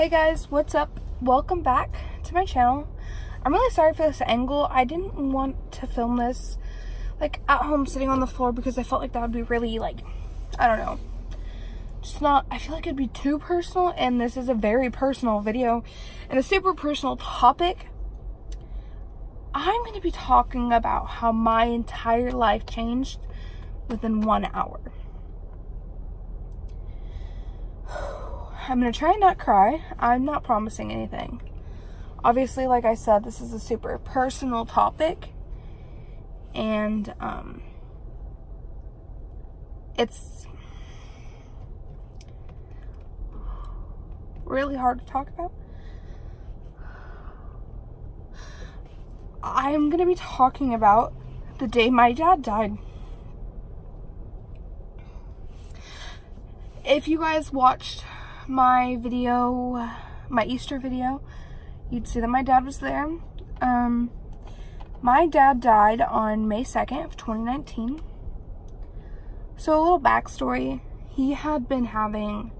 Hey guys, what's up? Welcome back to my channel. I'm really sorry for this angle. I didn't want to film this like at home sitting on the floor because I felt like that would be really I don't know. I feel like it'd be too personal, and this is a very personal video and a super personal topic. I'm going to be talking about how my entire life changed within 1 hour. I'm going to try and not cry. I'm not promising anything. Obviously, like I said, this is a super personal topic. And, it's really hard to talk about. I'm going to be talking about the day my dad died. If you guys watched my video, my Easter video, you'd see that my dad was there. My dad died on May 2nd of 2019. So a little backstory, he had been having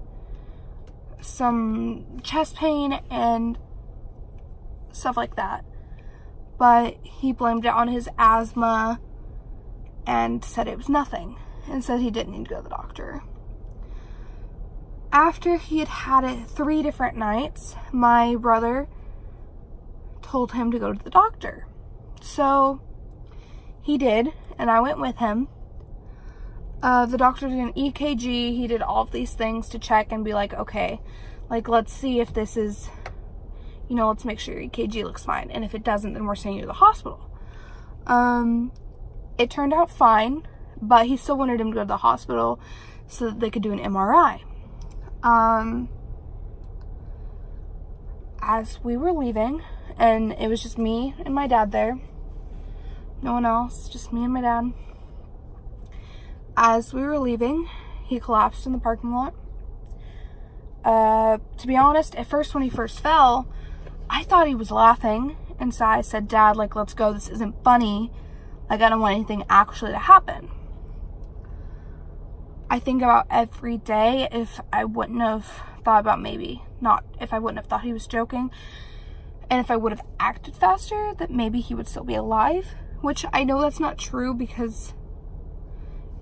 some chest pain and stuff like that, but he blamed it on his asthma and said it was nothing and said he didn't need to go to the doctor. After he had had it 3 different nights, my brother told him to go to the doctor. So he did, and I went with him. The doctor did an EKG. He did all of these things to check and be like, okay, let's see if this is, let's make sure your EKG looks fine. And if it doesn't, then we're sending you to the hospital. It turned out fine, but he still wanted him to go to the hospital so that they could do an MRI. As we were leaving, and it was just me and my dad there, no one else, just me and my dad. As we were leaving, he collapsed in the parking lot. To be honest, at first when he first fell, I thought he was laughing, and so I said, Dad, let's go, this isn't funny, I don't want anything actually to happen. I think about every day if I wouldn't have thought about if I wouldn't have thought he was joking, and if I would have acted faster, that maybe he would still be alive, which I know that's not true because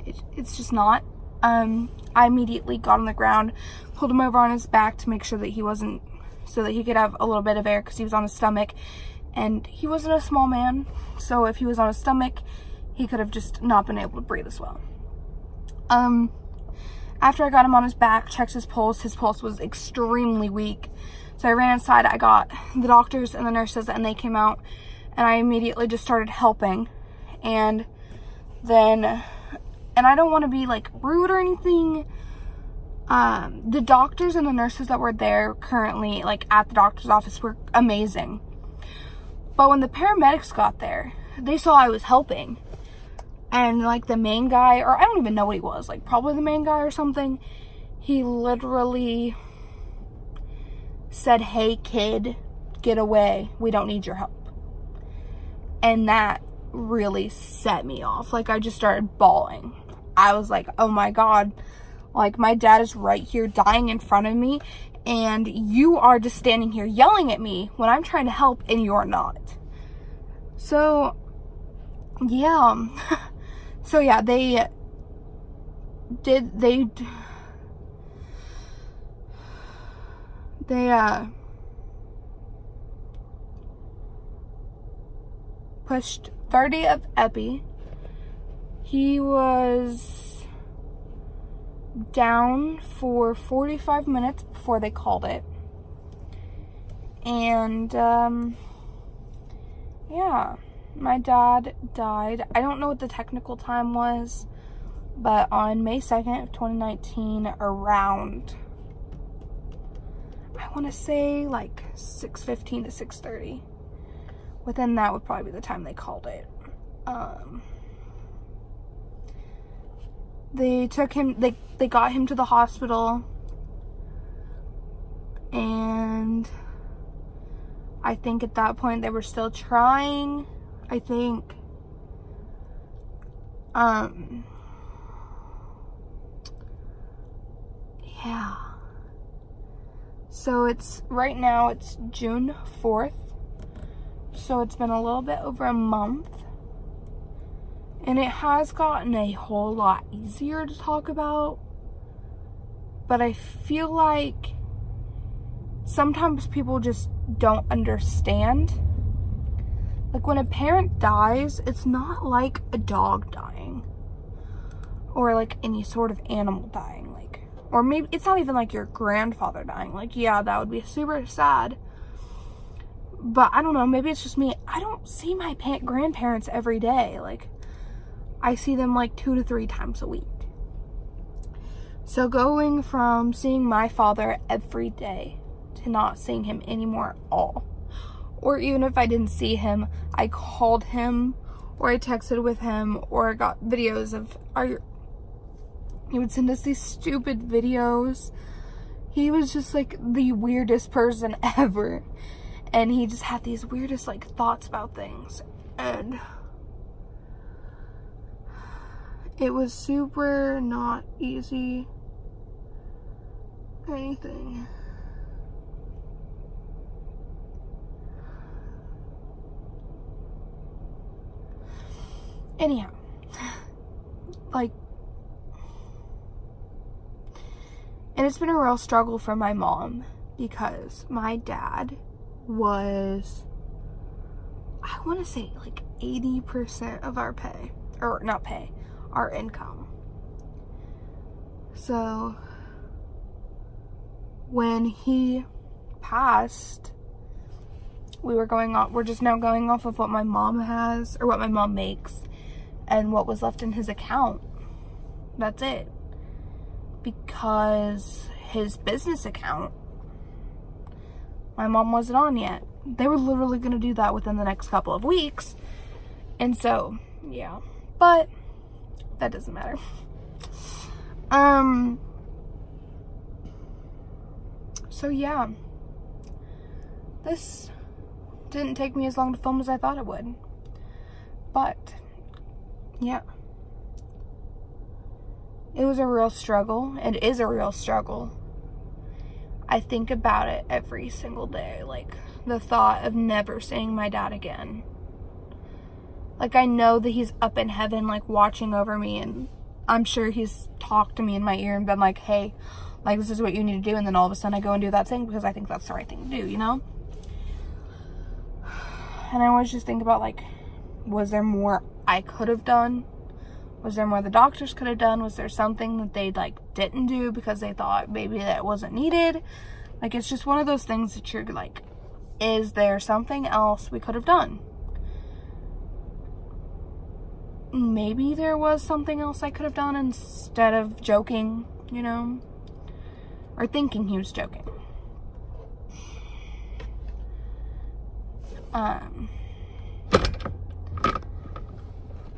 it's just not. I immediately got on the ground, pulled him over on his back to make sure that so that he could have a little bit of air because he was on his stomach, and he wasn't a small man, so if he was on his stomach, he could have just not been able to breathe as well. After I got him on his back, checked his pulse was extremely weak. So I ran inside, I got the doctors and the nurses, and they came out, and I immediately just started helping. And then, and I don't want to be rude or anything, the doctors and the nurses that were there currently, at the doctor's office, were amazing. But when the paramedics got there, they saw I was helping. And the main guy, or I don't even know what he was, probably the main guy or something, he literally said, hey kid, get away, we don't need your help. And that really set me off. I just started bawling. I was like, oh my God, my dad is right here dying in front of me, and you are just standing here yelling at me when I'm trying to help and you're not. So yeah. So yeah, they pushed 30 of epi. He was down for 45 minutes before they called it. And yeah. My dad died. I don't know what the technical time was, but on May 2nd of 2019, around, I want to say 6:15 to 6:30. Within that would probably be the time they called it. They took him, they got him to the hospital, and I think at that point they were still trying. I think, yeah. So right now it's June 4th. So it's been a little bit over a month. And it has gotten a whole lot easier to talk about. But I feel like sometimes people just don't understand. Like when a parent dies, it's not like a dog dying. Or like any sort of animal dying. Or maybe it's not even like your grandfather dying. Like, yeah, that would be super sad. But I don't know, maybe it's just me. I don't see my grandparents every day. Like, I see them like 2 to 3 times a week. So going from seeing my father every day to not seeing him anymore at all. Or even if I didn't see him, I called him or I texted with him or I got videos of he would send us these stupid videos. He was just like the weirdest person ever. And he just had these weirdest like thoughts about things. And it was super not easy or anything. Anyhow, like, and it's been a real struggle for my mom because my dad was, I want to say like 80% of our pay, or not pay, our income. So when he passed, we're just now going off of what my mom has, or what my mom makes, and what was left in his account. That's it. Because his business account, my mom wasn't on yet. They were literally going to do that within the next couple of weeks. And so, yeah. But that doesn't matter. So yeah. This didn't take me as long to film as I thought it would. But yeah. It was a real struggle. It is a real struggle. I think about it every single day. Like, the thought of never seeing my dad again. Like, I know that he's up in heaven, like, watching over me. And I'm sure he's talked to me in my ear and been like, hey, like, this is what you need to do. And then all of a sudden I go and do that thing because I think that's the right thing to do, you know? And I always just think about, like, was there more I could have done? Was there more the doctors could have done? Was there something that they, like, didn't do because they thought maybe that wasn't needed? Like, it's just one of those things that you're like, is there something else we could have done? Maybe there was something else I could have done instead of joking, you know? Or thinking he was joking.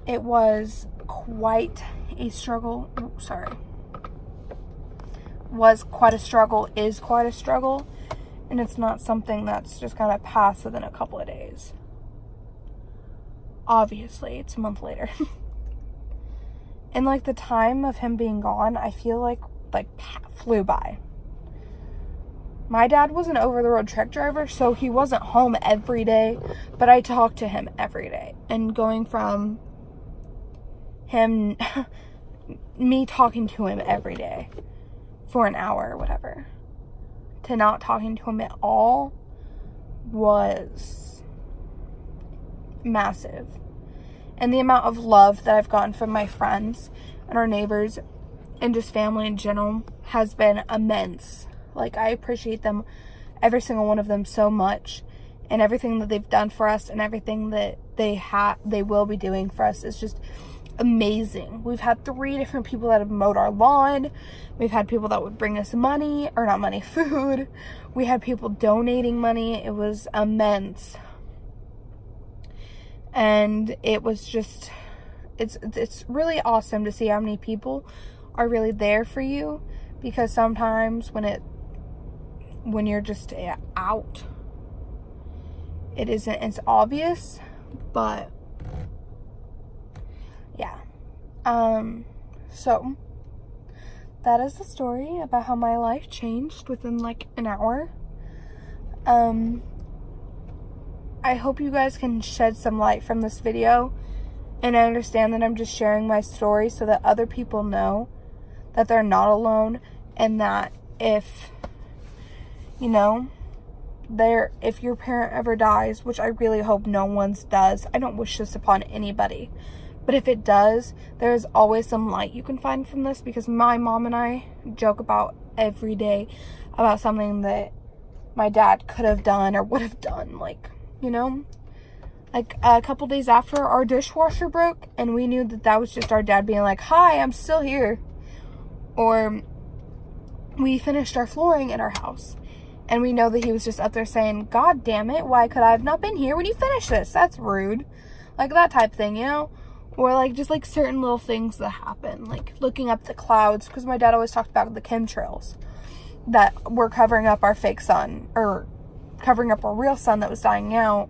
It was quite a struggle. Was quite a struggle, is quite a struggle, and it's not something that's just gonna pass within a couple of days. Obviously, it's a month later. And like the time of him being gone, I feel like flew by. My dad was an over-the-road truck driver, so he wasn't home every day, but I talked to him every day. And going from him, me talking to him every day for an hour or whatever, to not talking to him at all was massive. And the amount of love that I've gotten from my friends and our neighbors and just family in general has been immense. Like, I appreciate them, every single one of them, so much, and everything that they've done for us and everything that they will be doing for us is just amazing. We've had 3 different people that have mowed our lawn. We've had people that would bring us money, or not money, food. We had people donating money. It was immense. And it was just, it's really awesome to see how many people are really there for you, because sometimes when you're just out, it isn't as obvious. But yeah, so that is the story about how my life changed within like an hour. I hope you guys can shed some light from this video and understand that I'm just sharing my story so that other people know that they're not alone, and that if, you know, if your parent ever dies, which I really hope no one's does, I don't wish this upon anybody, but if it does, there's always some light you can find from this, because my mom and I joke about every day about something that my dad could have done or would have done, like, you know, like a couple days after our dishwasher broke, and we knew that that was just our dad being like, hi, I'm still here. Or we finished our flooring in our house, and we know that he was just up there saying, God damn it, why could I have not been here when you finished this? That's rude. Like that type thing, you know? Or like just like certain little things that happen, like looking up the clouds, because my dad always talked about the chemtrails that were covering up our fake sun, or covering up our real sun that was dying out,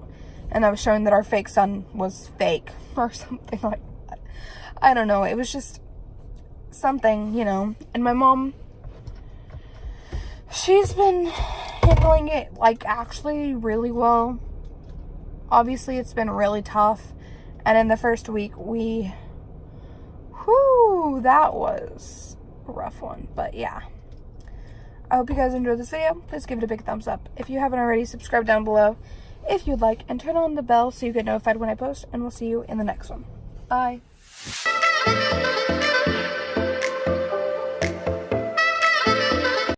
and that was showing that our fake sun was fake or something like that. I don't know, it was just something, you know. And my mom, she's been handling it like actually really well. Obviously it's been really tough, and in the first week that was a rough one. But yeah, I hope you guys enjoyed this video. Please give it a big thumbs up. If you haven't already, subscribe down below if you'd like, and turn on the bell so you get notified when I post, and we'll see you in the next one. Bye.